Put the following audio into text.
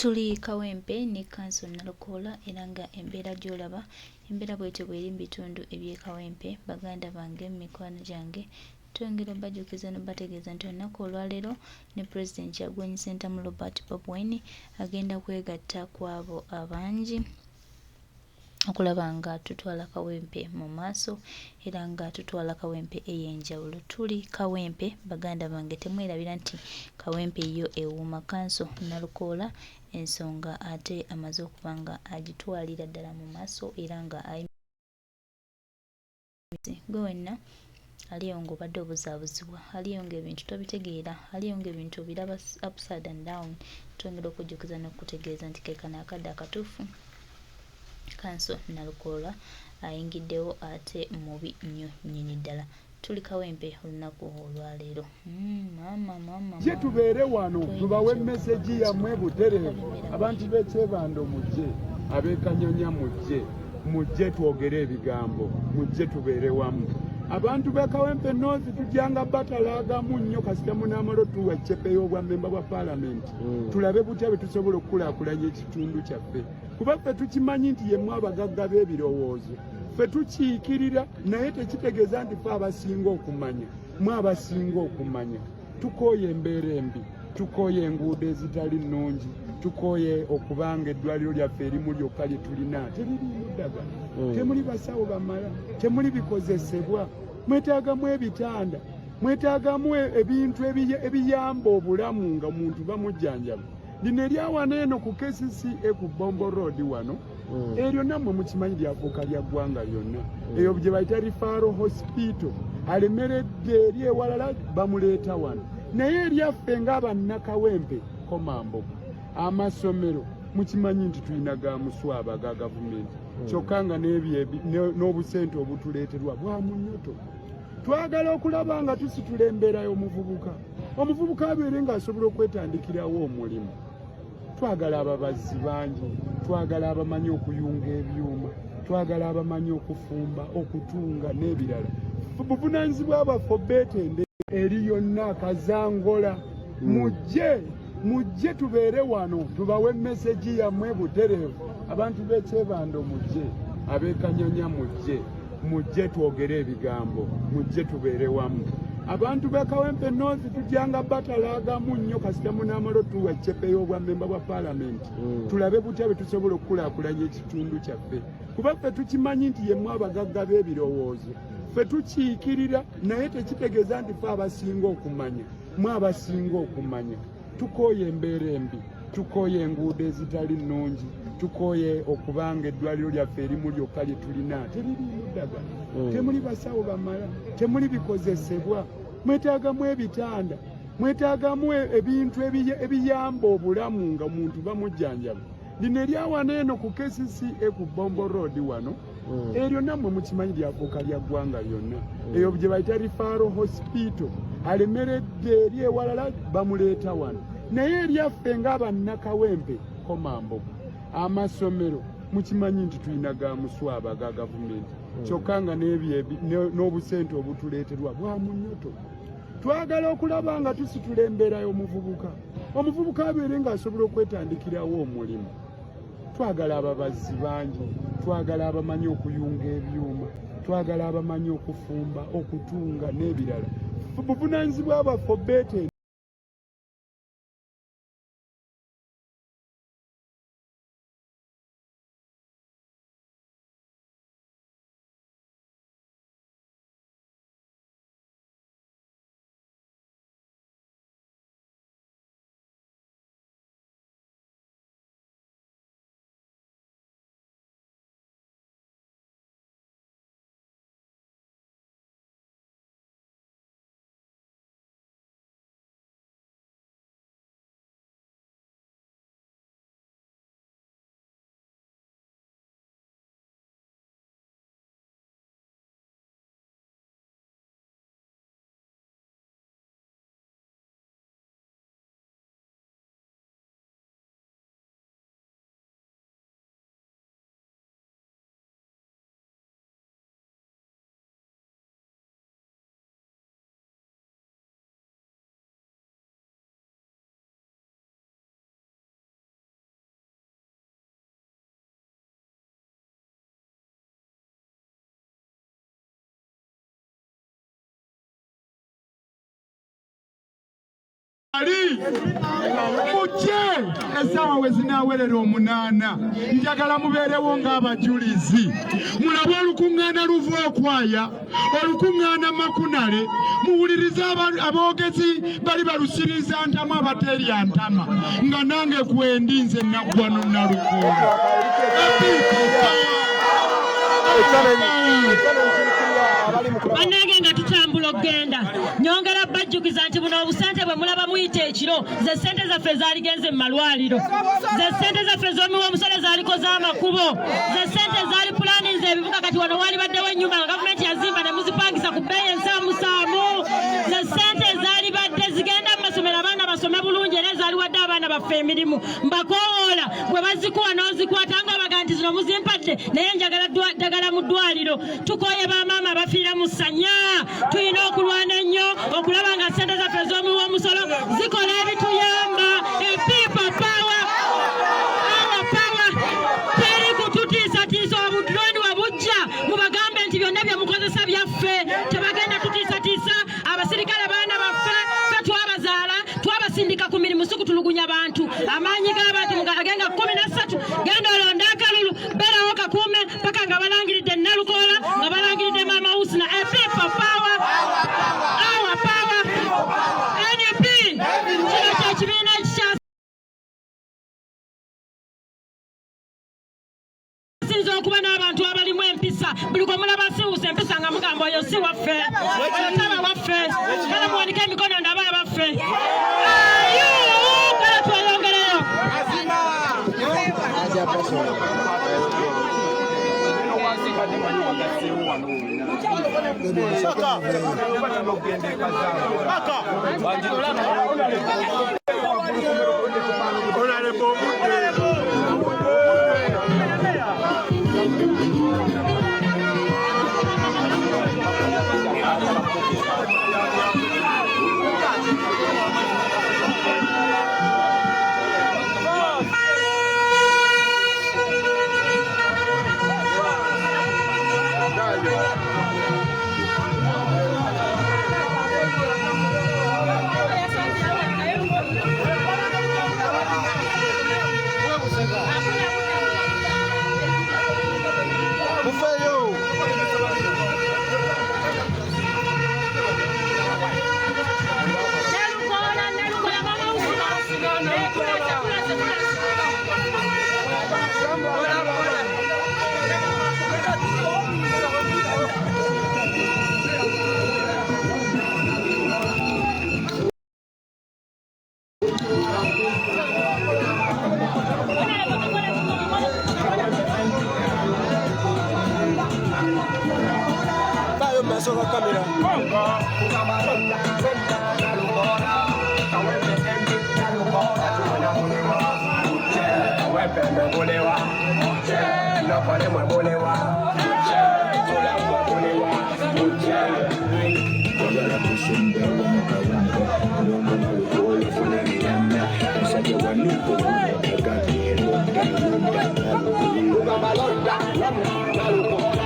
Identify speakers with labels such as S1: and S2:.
S1: Tuli Kawempe ne Kanso Nalukoola era nga embeera gy'olaba embeera bw'etyo bw'eri mu bitundu eby'e Kawempe. Baganda bange, mikwano gyange, twongera obbajukiza n'obbategeeza nti olunaku olwaleero ne Pulezidenti Kyagulanyi Ssentamu Robert Bobi Wine agenda kwegatta ku abo abangi okulaba nga tutwala Kawempe mu maaso era nga tutwala Kawempe ey'enjawulo. Tuli Kawempe, baganda bange, temwerabira nti Kawempe yo ewuuma. Kanso Nalukoola ensonga ate amaze okuba nga agitwalira ddala mu maaso era nga gwe wenna aliyo ng'obadde obuzaabuzibwa, aliyo ng'ebintu tobitegeera, aliyo ng'ebintu obiraba upside and down. Twongera okujjukiza n'okutegeeza nti keekano akadde akatuufu Kanso Nalukoola ayingiddewo ate mubi nnyo nnyini ddala. Tuli Kawempe olunaku olwaleero.
S2: Gye tubeere wano tubawe message yammwe butereevu. Abantu b'Ekyebando mujje, ab'e Kanyanya mujje twogere ebigambo, mujje tubeere wamu. Abantu b'e Kawempe North tujjanga batalagamu nnyo kasita munaamalo tuwa eccepe y'obwammemba bwa paalamenti. Tulabe butya bwe tusobola okukulaakulanya ekitundu kyaffe. Kuba ffe tukimanyi nti yemmwe abagagga b'ebirowoozo. Ffe tukiikirira naye tekitegeeza nti ffe abasinga okumanya. Mwe abasinga okumanya. Tukooye embeera embi, tukooye enguudo ezitali nnungi, tukooye okubanga eddwaliro lyaffe erimu lyokka lye tulina teririimu ddagala, temuli basawo bamala, temuli bikozesebwa, mwetaagamu ebitanda, mwetaagamu ebintu ebiyamba obulamu nga muntu bamujjanjaba. Lino eryawana eno ku KCCA ku Bombo Road wano, eryo nammwe mukimanyi lyafuuka lya ggwanga lyonna. Eyo gye bayita Referral Hospital, alemeredde eri ewalala bamuleeta wano. Naye eryaffe ng'abannakawempe komambo amasomero mukimanyi nti tulina ga muswaba ga gavumenti, kyokka nga n'obusente obutuleeterwa bwa munyoto. Twagala okulaba nga tusitula embeera y'omuvubuka, omuvubuka abeere ng'asobola okwetandikirawo omulimu. Twagala ababazzi bangi, twagala abamanyi okuyunga ebyuma, twagala abamanyi okufumba, okutunga n'ebirala. Buvunaanyizibwa bwaffe beetende eri yonna akazangola. Mujje tubeere wano tubawe message yammwe butereevu. Abantu b'Ekyebando mujje, ab'e Kanyanya mujje twogere ebigambo, mujje tubeere wamu. Abantu b'e Kawempe North tujjanga batalagamu nnyo kasita munaamalo tuwa eccepe y'obwammemba bwa paalamenti. Tulabe butya bwe tusobola okukulaakulanya ekitundu kyaffe. Kuba ffe tukimanyi nti yemmwe abagagga b'ebirowoozo. Ffe tukiikirira naye tekitegeeza nti ffe abasinga okumanya. Mwe abasinga okumanya. Tukooye embeera embi, tukooye enguudo ezitali nnungi, tukooye okubanga eddwaliro lyaffe erimu lyokka lye tulina teririimu ddagala, temuli basawo bamala, temuli bikozesebwa, mwetaagamu ebitanda, mwetaagamu ebintu ebiyamba obulamu nga muntu bamujjanjaba. Lino eryawana eno ku KCCA ku Bombo Road wano, eryo nammwe mukimanyi lyafuuka lya ggwanga lyonna. Eyo gye bayita Referral Hospital, alemeredde eri ewalala bamuleeta wano. Naye eryaffe ng'abannakawempe komambo amasomero mukimanyi nti tulina ga muswaba ga gavumenti, kyokka nga n'obusente obutuleeterwa bwa munyoto. Twagala okulaba nga tusitula embeera y'omuvubuka, omuvubuka abeere ng'asobola okwetandikirawo omulimu. Twagala ababazzi bangi, twagala abamanyi okuyunga ebyuma, twagala abamanyi okufumba, okutunga n'ebirala. Buvunaanyizibwa bwaffe beetende mujje essaawa we zinaawerera 8 njagala mubeerewo ng'abajulizi mulabe olukuŋŋaana luva okwaya olukuŋŋaana makunale muwulirize aboogezi bali balusiriza ntamu abateerya ntama nga nange kwendinze naggwano nalukoola
S3: bannange nga tutambula okgenda nyongera bajjukiza nti buno obusente bwe mulaba muyita ekiro ze ssente zaffe zaaligenze mu malwaliro ze ssente zaffe z'omiwa omusole zaalikoze amakubo ze ssente zaali pulaninze ebibuga kati wano waali baddewo ennyumba nga gavumenti yazimba ne muzipangisa ku bbeeyi ensaamusaamu ze ssente zaali badde zigenda mu masomero abaana basome bulungi era zaali wadde abaana baffe emirimu mbakoowoola bwe bazikuwa n'ozikwata ng'obaga nti zino muzimpadde naye njagala ddagala mu ddwaliro tukooye bamaama abafiira mu ssanya tulina okulwana ennyo okulaba nga ssente zaffe ez'omuwa omusolo zikola ebituyamba epipa pawa awa pawa teri kututiisatiisa obudroni wabujja mubagambe nti byonna bye mukozesa byaffe tebagenda tutiisatiisa abasirikale baana baffe fe twabazaala twabasindika ku mirimu si kutulugunya bantu amaanyi g'abantu agenga 13 genda olonda akalulu berawo kakuume paka nga balangiridde nalukoola nga balangiridde maama usina epipa pawa awa pawa NUP kino kyekibiina ekikyasinze okuba n'abantu abalimu empisa buli gwe mulaba siwusa empisa nga mugamba oyo si waffe otaba waffe kale muwanike emikono ndaba abaffe kale tweyongereyo
S2: Nalukola